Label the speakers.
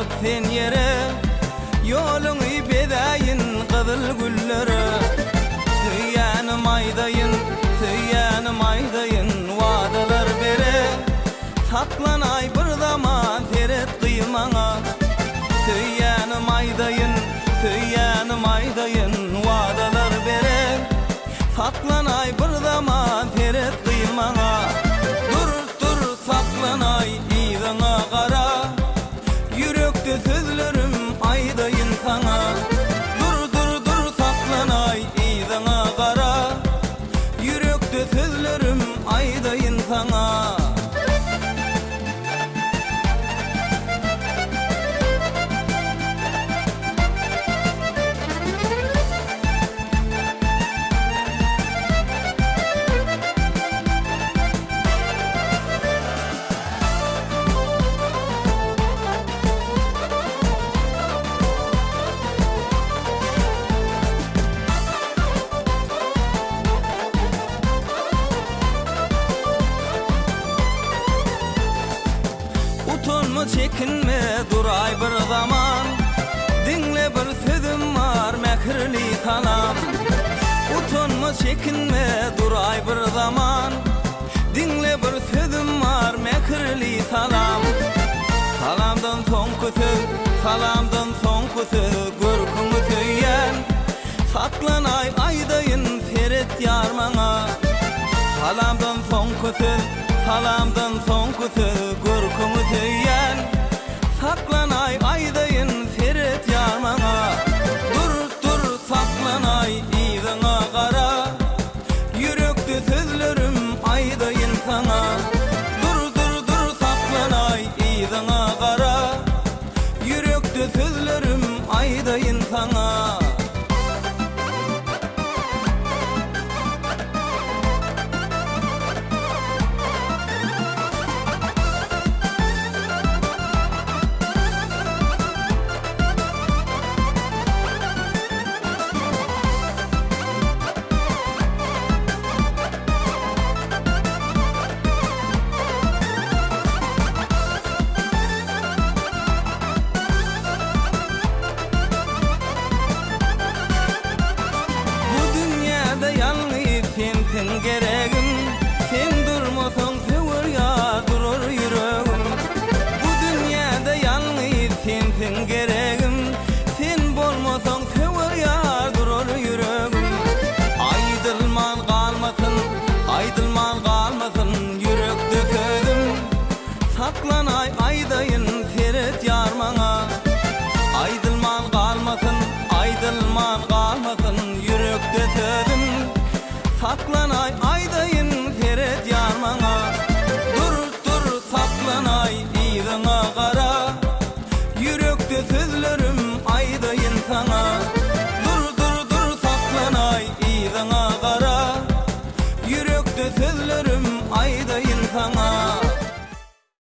Speaker 1: basıp sen yere, yolunu bedayin kızıl güllere. Süyanım aydayın, süyanım aydayın, vadalar bere. Saklanay bir zaman teret kıymana. Süyanım aydayın, süyanım aydayın, vadalar bere. Saklanay bir zaman teret kıymana. Dur saklanay iyidana kara. Yürekte sözlerim aydayın sana. Dur saklanay iyidana kara. Yürekte sözlerim aydayın sana. Utanma çekinme duray bir zaman. Dinle bir sözüm var mekirli kalam. Utanma çekinme duray bir zaman. Dinle bir sözüm var mekirli salam. Salamdan son söz, salamdan son söz, görkümü söyyen. Saklanay aydayın seret yarmana. Salamdan son söz, salamdan son söz, görkümü söyyen. Saklanay aydayın seret yarmana. Dur saklanay iyidana kara. Yürekte sözlerim aydayın sana. Dur saklanay iyidana kara. Yürekte sözlerim aydayın sana. Sen geregim, sen durmasan sever ya durur yüreğim. Bu dünyada yalnız sen geregim, sen bolmasan sever ya durur yüreğim. Aydılman kalmasın yürekte sözüm. Saklanay aydayın